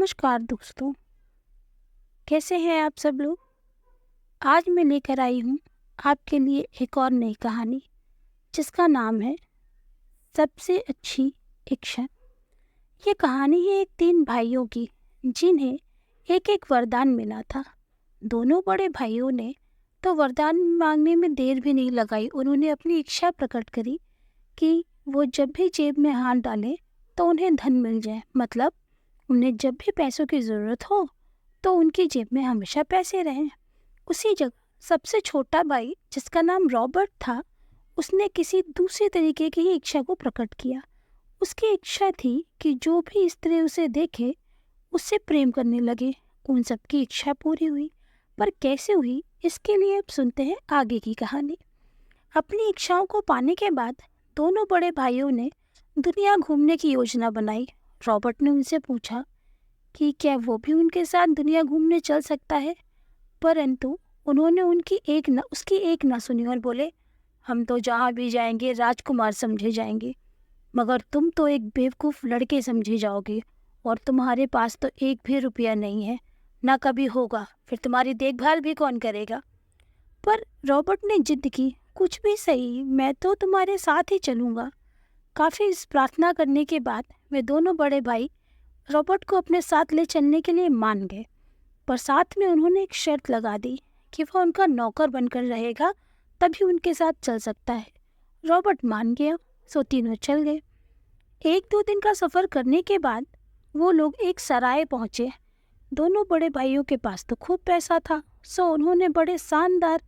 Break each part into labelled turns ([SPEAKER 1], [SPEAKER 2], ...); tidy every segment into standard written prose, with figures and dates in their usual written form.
[SPEAKER 1] नमस्कार दोस्तों, कैसे हैं आप सब लोग। आज मैं लेकर आई हूँ आपके लिए एक और नई कहानी जिसका नाम है सबसे अच्छी इच्छा। ये कहानी है एक तीन भाइयों की जिन्हें एक एक वरदान मिला था। दोनों बड़े भाइयों ने तो वरदान मांगने में देर भी नहीं लगाई। उन्होंने अपनी इच्छा प्रकट करी कि वो जब भी जेब में हाथ डालें तो उन्हें धन मिल जाए। मतलब उन्हें जब भी पैसों की ज़रूरत हो तो उनकी जेब में हमेशा पैसे रहें। उसी जगह सबसे छोटा भाई जिसका नाम रॉबर्ट था, उसने किसी दूसरे तरीके की ही इच्छा को प्रकट किया। उसकी इच्छा थी कि जो भी स्त्री उसे देखे उससे प्रेम करने लगे। उन सबकी इच्छा पूरी हुई, पर कैसे हुई इसके लिए अब सुनते हैं आगे की कहानी। अपनी इच्छाओं को पाने के बाद दोनों बड़े भाइयों ने दुनिया घूमने की योजना बनाई। रॉबर्ट ने उनसे पूछा कि क्या वो भी उनके साथ दुनिया घूमने चल सकता है, परंतु उन्होंने उसकी एक ना सुनी और बोले, हम तो जहाँ भी जाएंगे राजकुमार समझे जाएंगे, मगर तुम तो एक बेवकूफ़ लड़के समझे जाओगे और तुम्हारे पास तो एक भी रुपया नहीं है, ना कभी होगा, फिर तुम्हारी देखभाल भी कौन करेगा। पर रॉबर्ट ने जिद की, कुछ भी सही, मैं तो तुम्हारे साथ ही चलूँगा। काफ़ी प्रार्थना करने के बाद वे दोनों बड़े भाई रॉबर्ट को अपने साथ ले चलने के लिए मान गए, पर साथ में उन्होंने एक शर्त लगा दी कि वह उनका नौकर बनकर रहेगा, तभी उनके साथ चल सकता है। रॉबर्ट मान गया, सो तीनों चल गए। एक दो दिन का सफ़र करने के बाद वो लोग एक सराय पहुँचे। दोनों बड़े भाइयों के पास तो खूब पैसा था, सो उन्होंने बड़े शानदार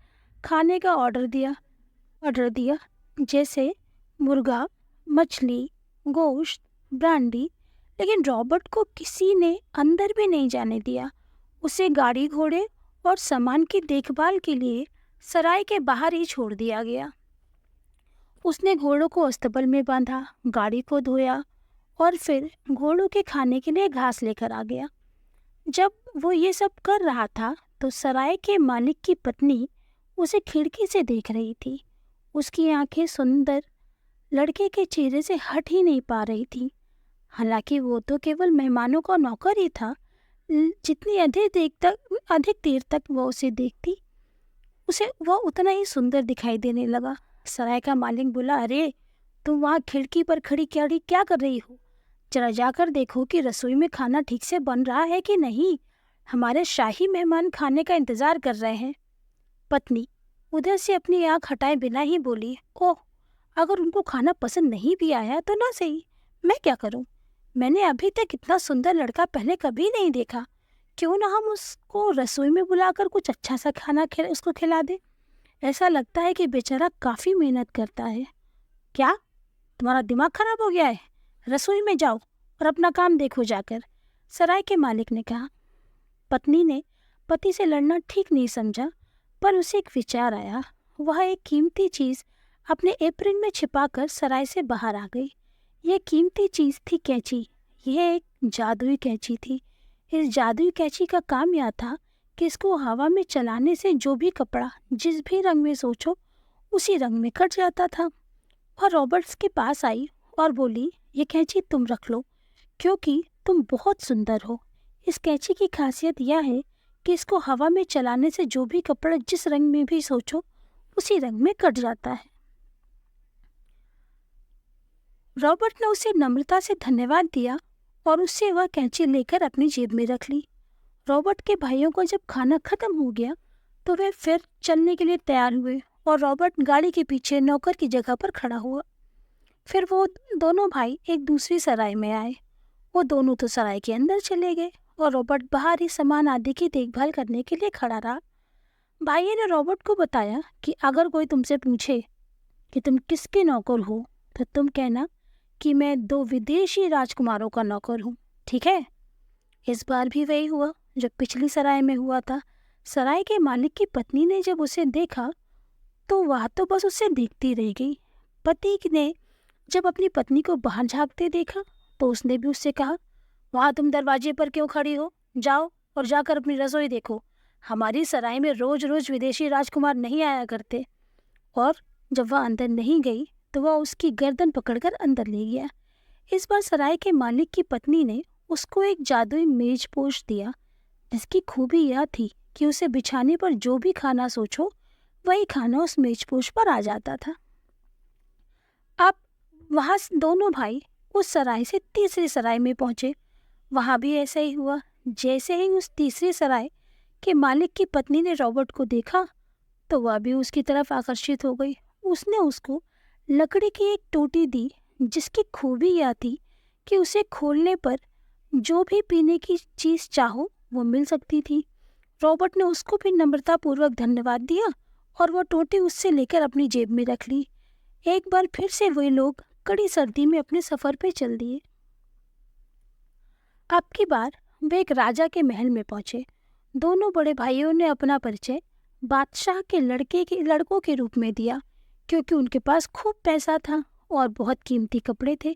[SPEAKER 1] खाने का ऑर्डर दिया, जैसे मुर्गा, मछली, गोश्त, ब्रांडी। लेकिन रॉबर्ट को किसी ने अंदर भी नहीं जाने दिया। उसे गाड़ी घोड़े और सामान की देखभाल के लिए सराय के बाहर ही छोड़ दिया गया। उसने घोड़ों को अस्तबल में बांधा, गाड़ी को धोया और फिर घोड़ों के खाने के लिए घास लेकर आ गया। जब वो ये सब कर रहा था तो सराय के मालिक की पत्नी उसे खिड़की से देख रही थी। उसकी आंखें सुंदर लड़के के चेहरे से हट ही नहीं पा रही थी। हालांकि वो तो केवल मेहमानों का नौकर ही था। जितनी अधिक देर तक वो उसे देखती, उसे वह उतना ही सुंदर दिखाई देने लगा। सराय का मालिक बोला, अरे तुम वहाँ खिड़की पर खड़ी क्या कर रही हो? जरा जाकर देखो कि रसोई में खाना ठीक से बन रहा है कि नहीं। हमारे शाही मेहमान खाने का इंतजार कर रहे हैं। पत्नी उधर से अपनी आँख हटाए बिना ही बोली, ओह, अगर उनको खाना पसंद नहीं भी आया तो ना सही, मैं क्या करूं? मैंने अभी तक इतना सुंदर लड़का पहले कभी नहीं देखा। क्यों ना हम उसको रसोई में बुलाकर कुछ अच्छा सा खाना उसको खिला दे। ऐसा लगता है कि बेचारा काफ़ी मेहनत करता है। क्या तुम्हारा दिमाग खराब हो गया है? रसोई में जाओ और अपना काम देखो जाकर, सराय के मालिक ने कहा। पत्नी ने पति से लड़ना ठीक नहीं समझा, पर उसे एक विचार आया। वह एक कीमती चीज़ अपने एप्रिन में छिपाकर सराय से बाहर आ गई। यह कीमती चीज़ थी कैंची। यह एक जादुई कैंची थी। इस जादुई कैंची का काम यह था कि इसको हवा में चलाने से जो भी कपड़ा जिस भी रंग में सोचो उसी रंग में कट जाता था। वह रॉबर्ट्स के पास आई और बोली, ये कैंची तुम रख लो, क्योंकि तुम बहुत सुंदर हो। इस कैंची की खासियत यह है कि इसको हवा में चलाने से जो भी कपड़ा जिस रंग में भी सोचो उसी रंग में कट जाता है। रॉबर्ट ने उसे नम्रता से धन्यवाद दिया और उससे वह कैंची लेकर अपनी जेब में रख ली। रॉबर्ट के भाइयों को जब खाना खत्म हो गया तो वे फिर चलने के लिए तैयार हुए और रॉबर्ट गाड़ी के पीछे नौकर की जगह पर खड़ा हुआ। फिर वो दोनों भाई एक दूसरी सराय में आए। वो दोनों तो सराय के अंदर चले गए और रॉबर्ट बाहर ही सामान आदि की देखभाल करने के लिए खड़ा रहा। भाई ने रॉबर्ट को बताया कि अगर कोई तुमसे पूछे कि तुम किसके नौकर हो तो तुम कहना कि मैं 2 विदेशी राजकुमारों का नौकर हूँ, ठीक है? इस बार भी वही हुआ जो पिछली सराय में हुआ था। सराय के मालिक की पत्नी ने जब उसे देखा तो वह तो बस उसे देखती रह गई। पति ने जब अपनी पत्नी को बाहर झांकते देखा तो उसने भी उससे कहा, वहाँ तुम दरवाजे पर क्यों खड़ी हो? जाओ और जाकर अपनी रसोई देखो। हमारी सराय में रोज रोज विदेशी राजकुमार नहीं आया करते। और जब वह अंदर नहीं गई तो वह उसकी गर्दन पकड़कर अंदर ले गया। इस बार सराय के मालिक की पत्नी ने उसको एक जादुई मेज पोश दिया, जिसकी खूबी यह थी कि उसे बिछाने पर जो भी खाना सोचो वही खाना उस मेजपोश पर आ जाता था। अब वहां दोनों भाई उस सराय से तीसरी सराय में पहुंचे। वहां भी ऐसा ही हुआ। जैसे ही उस तीसरी सराय के मालिक की पत्नी ने रॉबर्ट को देखा तो वह भी उसकी तरफ आकर्षित हो गई। उसने उसको लकड़ी की एक टोटी दी, जिसकी खूबी यह थी कि उसे खोलने पर जो भी पीने की चीज चाहो वो मिल सकती थी। रॉबर्ट ने उसको भी नम्रतापूर्वक धन्यवाद दिया और वह टोटी उससे लेकर अपनी जेब में रख ली। एक बार फिर से वे लोग कड़ी सर्दी में अपने सफर पे चल दिए। अब की बार वे एक राजा के महल में पहुंचे। दोनों बड़े भाइयों ने अपना परिचय बादशाह के लड़कों के रूप में दिया, क्योंकि उनके पास खूब पैसा था और बहुत कीमती कपड़े थे।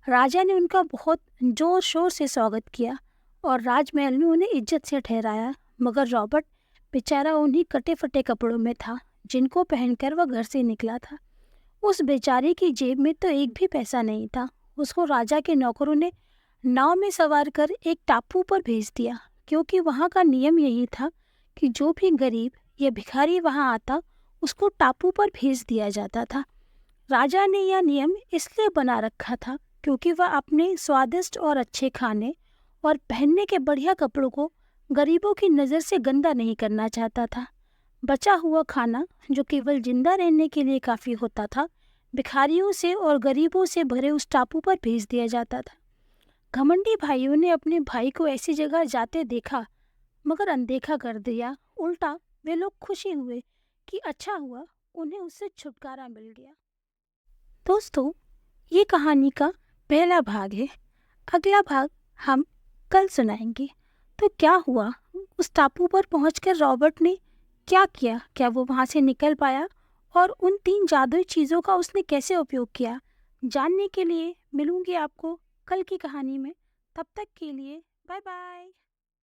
[SPEAKER 1] राजा ने उनका बहुत जोर शोर से स्वागत किया और राजमहल में उन्हें इज्जत से ठहराया, मगर रॉबर्ट बेचारा उन्हीं कटे फटे कपड़ों में था जिनको पहनकर वह घर से निकला था। उस बेचारे की जेब में तो एक भी पैसा नहीं था। उसको राजा के नौकरों ने नाव में सवार कर एक टापू पर भेज दिया, क्योंकि वहाँ का नियम यही था कि जो भी गरीब या भिखारी वहाँ आता उसको टापू पर भेज दिया जाता था। राजा ने यह नियम इसलिए बना रखा था क्योंकि वह अपने स्वादिष्ट और अच्छे खाने और पहनने के बढ़िया कपड़ों को गरीबों की नज़र से गंदा नहीं करना चाहता था। बचा हुआ खाना, जो केवल जिंदा रहने के लिए काफ़ी होता था, भिखारियों से और गरीबों से भरे उस टापू पर भेज दिया जाता था। घमंडी भाइयों ने अपने भाई को ऐसी जगह जाते देखा मगर अनदेखा कर दिया। उल्टा वे लोग खुशी हुए कि अच्छा हुआ उन्हें उससे छुटकारा मिल गया। दोस्तों, ये कहानी का पहला भाग है। अगला भाग हम कल सुनाएंगे। तो क्या हुआ, उस टापू पर पहुंचकर रॉबर्ट ने क्या किया, क्या वो वहां से निकल पाया और उन 3 जादुई चीज़ों का उसने कैसे उपयोग किया, जानने के लिए मिलूंगी आपको कल की कहानी में। तब तक के लिए बाय बाय।